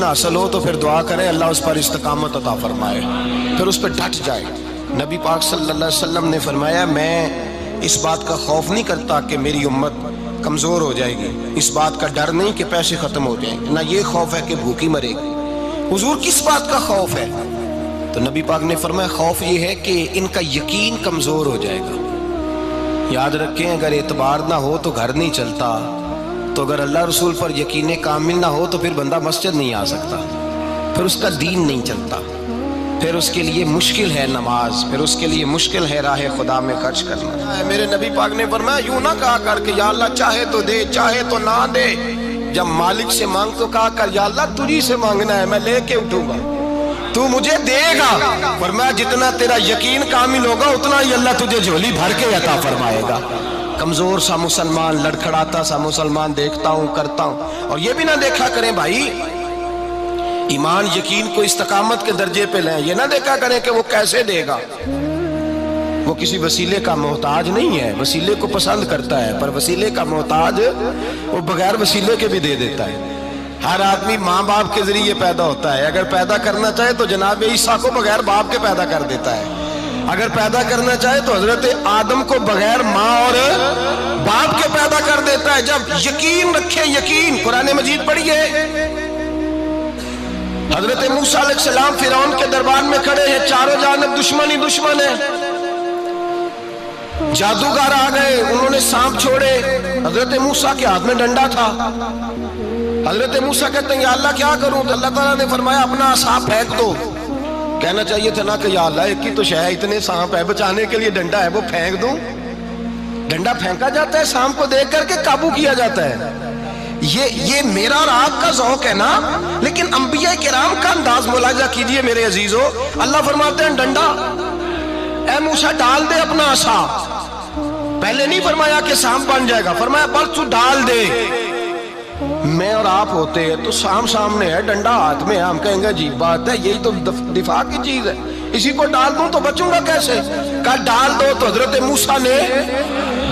حاصل ہو تو پھر دعا کریں اللہ اس پر استقامت عطا فرمائے، پھر اس پہ ڈٹ جائے۔ نبی پاک صلی اللہ علیہ وسلم نے فرمایا میں اس بات کا خوف نہیں کرتا کہ میری امت کمزور ہو جائے گی، اس بات کا ڈر نہیں کہ پیسے ختم ہو جائیں گے، نہ یہ خوف ہے کہ بھوکی مرے گی۔ حضور کس بات کا خوف ہے؟ تو نبی پاک نے فرمایا خوف یہ ہے کہ ان کا یقین کمزور ہو جائے گا۔ یاد رکھیں اگر اعتبار نہ ہو تو گھر نہیں چلتا، تو اگر اللہ رسول پر یقین کامل نہ ہو تو پھر بندہ مسجد نہیں آ سکتا، پھر اس کا دین نہیں چلتا، پھر اس کے لیے مشکل ہے نماز، پھر اس کے لیے مشکل ہے راہ خدا میں خرچ کرنا۔ میرے نبی پاک نے فرمایا یوں نہ کہا کر کہ یا اللہ چاہے تو دے چاہے تو نہ دے، جب مالک سے مانگ تو کہا کر یا اللہ تجھی سے مانگنا ہے، میں لے کے اٹھوں گا، تو مجھے دے گا۔ فرمایا جتنا تیرا یقین کامل ہوگا اتنا ہی اللہ تجھے جھولی بھر کے عطا فرمائے گا۔ کمزور سا مسلمان، لڑکھڑاتا سا مسلمان دیکھتا ہوں کرتا ہوں، اور یہ بھی نہ دیکھا کریں بھائی ایمان یقین کو استقامت کے درجے پہ لیں، یہ نہ دیکھا کریں کہ وہ کیسے دے گا، وہ کسی وسیلے کا محتاج نہیں ہے، وسیلے کو پسند کرتا ہے، پر وسیلے کا محتاج وہ بغیر وسیلے کے بھی دے دیتا ہے۔ ہر آدمی ماں باپ کے ذریعے پیدا ہوتا ہے، اگر پیدا کرنا چاہے تو جناب عیسیٰ کو بغیر باپ کے پیدا کر دیتا ہے، اگر پیدا کرنا چاہے تو حضرت آدم کو بغیر ماں اور باپ کے پیدا کر دیتا ہے۔ جب یقین رکھیں، یقین قرآن مجید پڑھیے، حضرت موسیٰ علیہ السلام فرعون کے دربار میں کھڑے ہیں، چاروں جانب دشمن ہی دشمن ہے، جادوگر آ گئے، انہوں نے سانپ چھوڑے، حضرت موسیٰ کے ہاتھ میں ڈنڈا تھا، حضرت موسیٰ کہتے ہیں یا اللہ کیا کروں؟ تو اللہ تعالیٰ نے فرمایا اپنا عصا پھینک دو۔ کہنا چاہیے تھا نا کہ یا اللہ ایک ہی تو شے ہے، اتنے سانپ ہے، بچانے کے لیے ڈنڈا ہے وہ پھینک دوں؟ ڈنڈا پھینکا جاتا ہے، سانپ کو دیکھ کر کے قابو کیا جاتا ہے۔ یہ میرا اور آپ کا ذوق ہے نا، لیکن انبیاء کرام کا انداز ملاحظہ کیجئے میرے عزیزو۔ اللہ فرماتے ہیں ڈنڈا اے موسیٰ ڈال دے اپنا عصا، پہلے نہیں فرمایا کہ سانپ بن جائے گا، فرمایا بس تو ڈال دے۔ میں اور آپ ہوتے ہیں تو سامنے ہے، ڈنڈا ہاتھ میں ہے، ہم کہیں گے عجیب بات ہے، یہی تو دفاع کی چیز ہے، اسی کو ڈال دوں تو بچوں گا کیسے؟ کہا ڈال دو، تو حضرت موسیٰ نے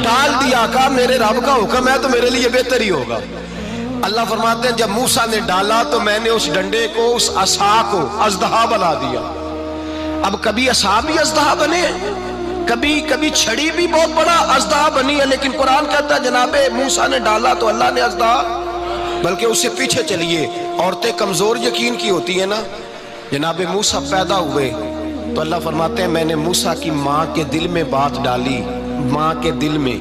ڈال دیا، کہا میرے رب کا حکم ہے تو میرے لیے بہتر ہی ہوگا۔ اللہ فرماتے ہیں جب موسیٰ نے ڈالا تو میں نے اس ڈنڈے کو، اس عصا کو اژدہا بنا دیا۔ اب کبھی عصا بھی اژدہا بنے، کبھی چھڑی بھی بہت بڑا اژدہا بنی ہے، لیکن قرآن کہتا ہے جناب موسیٰ نے ڈالا تو اللہ نے اژدہا، بلکہ اس سے پیچھے چلیے، عورتیں کمزور یقین کی ہوتی ہیں نا، جناب موسیٰ پیدا ہوئے تو اللہ فرماتے ہیں میں نے موسیٰ کی ماں کے دل میں بات ڈالی، ماں کے دل میں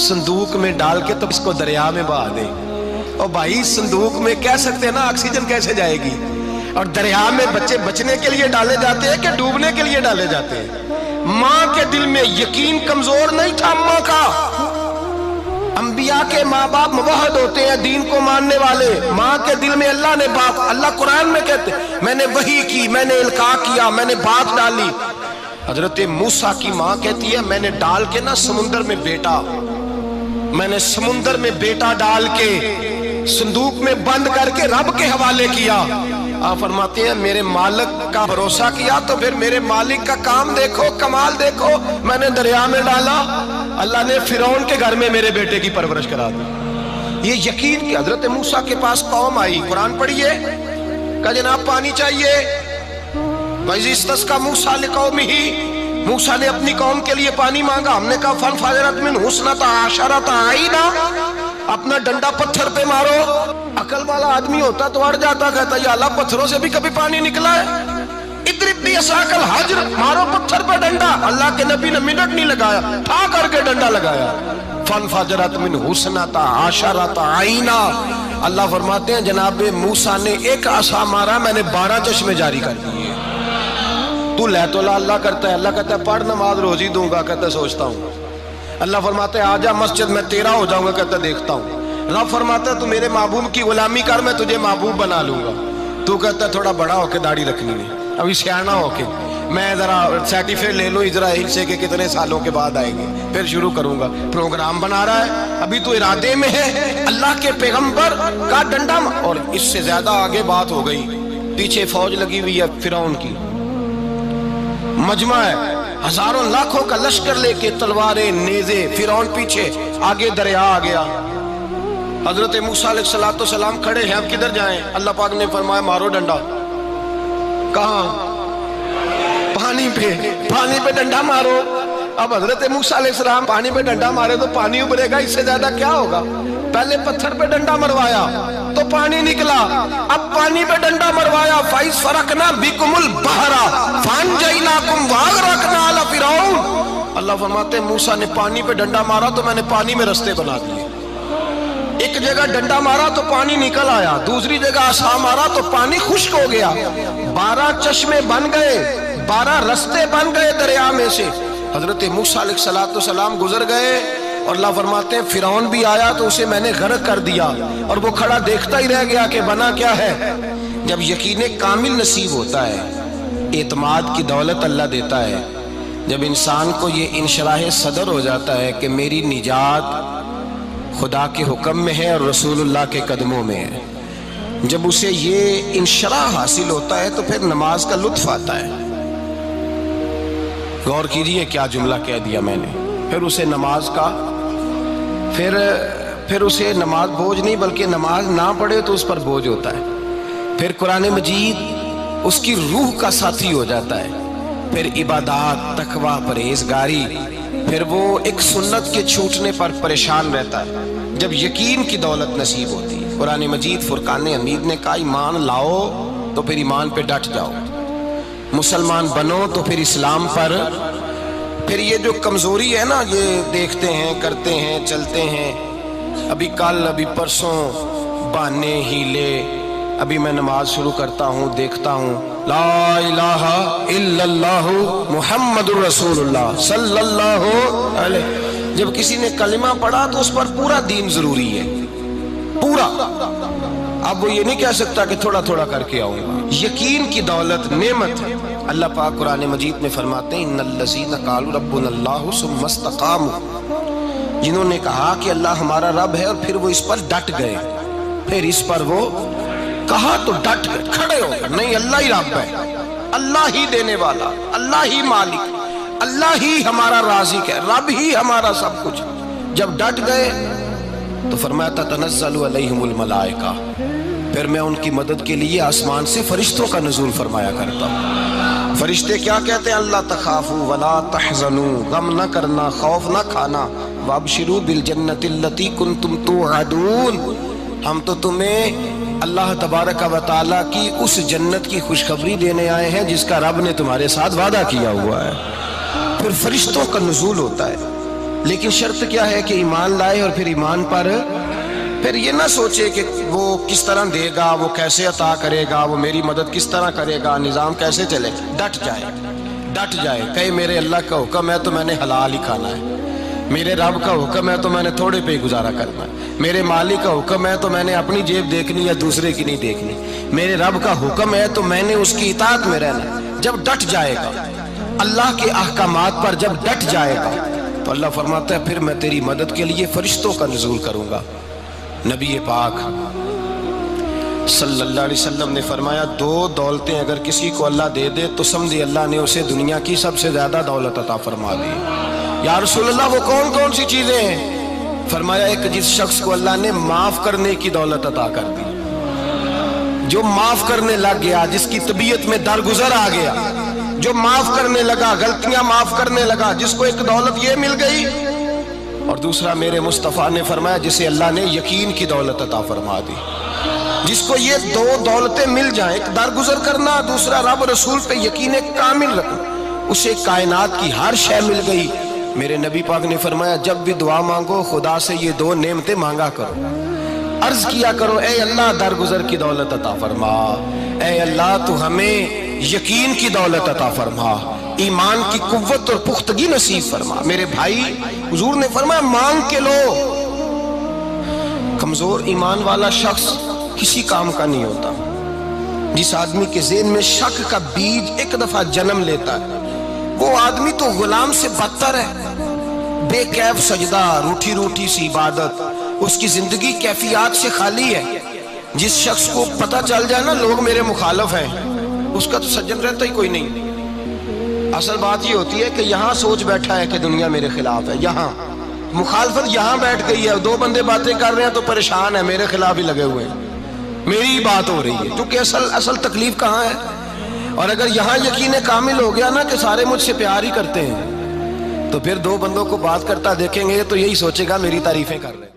صندوق میں ڈال کے تو اس کو دریا میں بہا دے۔ اور بھائی صندوق میں کہہ سکتے ہیں نا آکسیجن کیسے جائے گی، اور دریا میں بچے بچنے کے لیے ڈالے جاتے ہیں کہ ڈوبنے کے لیے ڈالے جاتے ہیں؟ ماں کے دل میں یقین کمزور نہیں تھا ماں کا۔ انبیاء کے ماں باپ موحد ہوتے ہیں، دین کو ماننے والے، ماں کے دل میں اللہ نے بات، اللہ قرآن میں کہتے میں نے وحی کی، میں نے القاء کیا، میں نے بات ڈالی۔ حضرت موسیٰ کی ماں کہتی ہے میں نے ڈال کے نا سمندر میں بیٹا، میں نے سمندر میں بیٹا ڈال کے صندوق میں بند کر کے رب کے حوالے کیا۔ آپ فرماتے ہیں میرے مالک کا بھروسہ کیا تو پھر میرے مالک کا کام دیکھو، کمال دیکھو، میں نے دریا میں ڈالا، اللہ نے فرعون کے گھر میں میرے بیٹے کی پرورش کرا دی۔ یہ یقین کہ حضرت موسیٰ کے پاس قوم آئی، قرآن پڑھیے، کہا جناب پانی چاہیے، وَإِذِ اسْتَسْقَىٰ مُوسَىٰ لِقَوْمِهِ، موسیٰ نے اپنی قوم کے لیے پانی مانگا، ہم نے کہا فَانْفَجَرَتْ مِنْهُ اثْنَتَا عَشَرَةَ عَيْنًا، اپنا ڈنڈا پتھر پہ مارو۔ عقل والا آدمی ہوتا تو اڑ جاتا، کہتا یا اللہ پتھروں سے بھی کبھی پانی نکلا ہے؟ اضرب بعصاک الحجر، مارو پتھر پہ ڈنڈا۔ اللہ کے نبی نے منٹ نہیں لگایا، ٹھا کر کے ڈنڈا لگایا، فَانْفَجَرَتْ مِنْهُ اثْنَتَا عَشَرَةَ عَيْنًا۔ اللہ فرماتے ہیں جناب موسیٰ نے ایک عصا مارا، میں نے 12 چشمے جاری کر دیے۔ تو لے تو اللہ کرتا ہے، اللہ کہتا ہے پڑھ نماز روزی دوں گا، کہتا ہے سوچتا ہوں۔ اللہ فرماتا ہے آجا مسجد میں تیرا ہو جاؤں گا، کہتا ہے دیکھتا ہوں۔ رب فرماتا ہے تو میرے محبوب کی غلامی کر، میں تجھے محبوب بنا لوں گا۔ تو کہتا ہے تھوڑا بڑا ہو کے داڑھی رکھنی ہے، ابھی سیانا ہو کے میں ذرا سرٹیفکیٹ لے لوں اسرائیل سے کہ کتنے سالوں کے بعد آئیں گے، پھر شروع کروں گا۔ پروگرام بنا رہا ہے، ابھی تو ارادے میں ہے۔ اللہ کے پیغمبر کا ڈنڈا، اور اس سے زیادہ آگے بات ہو گئی، پیچھے فوج لگی ہوئی ہے فرعون کی، مجمع ہے، ہزاروں لاکھوں کا لشکر لے کے، تلواریں نیزے، فرعون پیچھے، آگے دریا آ گیا۔ حضرت موسیٰ علیہ السلام کھڑے ہیں، اب کدھر جائیں؟ اللہ پاک نے فرمایا مارو ڈنڈا۔ کہاں؟ پانی پہ ڈنڈا مارو۔ اب حضرت موسیٰ علیہ السلام پانی پہ ڈنڈا مارے تو پانی ابھرے گا، اس سے زیادہ کیا ہوگا؟ پہلے پتھر پہ ڈنڈا مروایا تو پانی نکلا، اب پانی پہ ڈنڈا مروایا فَإِذْ فَرَقْنَا بِكُمُ الْبَحْرَ فَأَنْجَيْنَاكُمْ وَأَغْرَقْنَا آلَ فِرْعَوْنَ۔ اللہ فرماتے ہیں موسیٰ نے پانی پہ ڈنڈا مارا تو میں نے پانی میں رستے بنا دیے۔ ایک جگہ ڈنڈا مارا تو پانی نکل آیا، دوسری جگہ عصا مارا تو پانی خشک ہو گیا، 12 چشمے بن گئے، 12 رستے بن گئے دریا میں سے۔ حضرت موسیٰ علیہ السلام گزر گئے اور اللہ فرماتے ہیں فرعون بھی آیا تو اسے میں نے غرق کر دیا، اور وہ کھڑا دیکھتا ہی رہ گیا کہ بنا کیا ہے۔ جب یقین کامل نصیب ہوتا ہے، اعتماد کی دولت اللہ دیتا ہے، جب انسان کو یہ انشراح صدر ہو جاتا ہے کہ میری نجات خدا کے حکم میں ہے اور رسول اللہ کے قدموں میں ہے، جب اسے یہ انشراح حاصل ہوتا ہے تو پھر نماز کا لطف آتا ہے۔ غور کیجئے کیا جملہ کہہ دیا میں نے۔ پھر اسے نماز کا پھر اسے نماز بوجھ نہیں، بلکہ نماز نہ پڑھے تو اس پر بوجھ ہوتا ہے۔ پھر قرآن مجید اس کی روح کا ساتھی ہو جاتا ہے، پھر عبادات، تقوی، پرہیزگاری، پھر وہ ایک سنت کے چھوٹنے پر پریشان رہتا ہے جب یقین کی دولت نصیب ہوتی ہے۔ قرآن مجید فرقان حمید نے کہا ایمان لاؤ تو پھر ایمان پہ ڈٹ جاؤ، مسلمان بنو تو پھر اسلام پر۔ پھر یہ جو کمزوری ہے نا، یہ دیکھتے ہیں، کرتے ہیں، چلتے ہیں، ابھی کل ابھی پرسوں بہانے ہیلے، ابھی میں نماز شروع کرتا ہوں، دیکھتا ہوں لا الہ الا اللہ محمد الرسول اللہ صلی اللہ علیہ۔ جب کسی نے کلمہ پڑھا تو اس پر پورا دین ضروری ہے، پورا۔ اب وہ یہ نہیں کہہ سکتا کہ تھوڑا تھوڑا کر کے آؤں گا۔ یقین کی دولت نعمت ہے۔ اللہ پاک قرآن مجید میں فرماتے ہیں ان الذین قالوا ربنا اللہ ثم استقاموا، جنہوں نے کہا کہ اللہ ہمارا رب ہے اور پھر وہ اس پر ڈٹ گئے، پھر اس پر وہ کہا تو ڈٹ گئے، کھڑے ہو گئے، نہیں اللہ ہی رب ہے، اللہ ہی دینے والا، اللہ ہی مالک، اللہ ہی ہمارا رازق ہے، رب ہی ہمارا سب کچھ۔ جب ڈٹ گئے تو فرمایا تتنزل علیہم الملائکہ، پھر میں ان کی مدد کے لیے آسمان سے فرشتوں کا نزول فرمایا کرتا ہوں۔ فرشتے کیا کہتے ہیں؟ اللہ تخافوا ولا تحزنوا، غم نہ کرنا، خوف نہ کھانا، وابشروا بالجنۃ التی کنتم توعدون، ہم تو تمہیں اللہ تبارک و تعالیٰ کی اس جنت کی خوشخبری دینے آئے ہیں جس کا رب نے تمہارے ساتھ وعدہ کیا ہوا ہے۔ پھر فرشتوں کا نزول ہوتا ہے، لیکن شرط کیا ہے کہ ایمان لائے، اور پھر ایمان پر پھر یہ نہ سوچے کہ وہ کس طرح دے گا، وہ کیسے عطا کرے گا، وہ میری مدد کس طرح کرے گا، نظام کیسے چلے۔ ڈٹ جائے کہے میرے اللہ کا حکم ہے تو میں نے حلال ہی کھانا ہے، میرے رب کا حکم ہے تو میں نے تھوڑے پہ ہی گزارا کرنا ہے، میرے مالک کا حکم ہے تو میں نے اپنی جیب دیکھنی ہے، دوسرے کی نہیں دیکھنی، میرے رب کا حکم ہے تو میں نے اس کی اطاعت میں رہنا۔ جب ڈٹ جائے گا اللہ کے احکامات پر، جب ڈٹ جائے گا تو اللہ فرماتا ہے پھر میں تیری مدد کے لیے فرشتوں کا نزول کروں گا۔ نبی پاک صلی اللہ علیہ وسلم نے فرمایا 2 دولتیں اگر کسی کو اللہ دے دے تو سمجھے اللہ نے اسے دنیا کی سب سے زیادہ دولت عطا فرما دی۔ یا رسول اللہ وہ کون کون سی چیزیں ہیں؟ فرمایا ایک جس شخص کو اللہ نے معاف کرنے کی دولت عطا کر دی، جو معاف کرنے لگ گیا، جس کی طبیعت میں درگزر آ گیا، جو معاف کرنے لگا، غلطیاں معاف کرنے لگا، جس کو ایک دولت یہ مل گئی۔ اور دوسرا میرے مصطفیٰ نے فرمایا جسے اللہ نے یقین کی دولت عطا فرما دی، جس کو یہ 2 دولتیں مل جائیں، ایک درگزر کرنا، دوسرا رب رسول پہ یقین کامل رکھنا، اسے کائنات کی ہر شے مل گئی۔ میرے نبی پاک نے فرمایا جب بھی دعا مانگو خدا سے یہ 2 نعمتیں مانگا کرو، عرض کیا کرو اے اللہ درگزر کی دولت عطا فرما، اے اللہ تو ہمیں یقین کی دولت عطا فرما، ایمان کی قوت اور پختگی نصیب فرما۔ میرے بھائی حضور نے فرمایا مانگ کے لو۔ کمزور ایمان والا شخص کسی کام کا نہیں ہوتا۔ جس آدمی کے ذہن میں شک کا بیج ایک دفعہ جنم لیتا ہے وہ آدمی تو غلام سے بدتر ہے، بے کیف سجدہ، روٹھی روٹھی سی عبادت، اس کی زندگی کیفیات سے خالی ہے۔ جس شخص کو پتہ چل جائے نا لوگ میرے مخالف ہیں، اس کا تو سجن رہتا ہی کوئی نہیں۔ اصل بات یہ ہوتی ہے کہ یہاں سوچ بیٹھا ہے کہ دنیا میرے خلاف ہے، مخالفت یہاں بیٹھ گئی ہے، دو بندے باتیں کر رہے ہیں تو پریشان ہے، میرے خلاف ہی لگے ہوئے ہیں، میری ہی بات ہو رہی ہے، کیونکہ اصل تکلیف کہاں ہے؟ اور اگر یہاں یقین کامل ہو گیا نا کہ سارے مجھ سے پیار ہی کرتے ہیں، تو پھر دو بندوں کو بات کرتا دیکھیں گے تو یہی سوچے گا میری تعریفیں کر رہے ہیں۔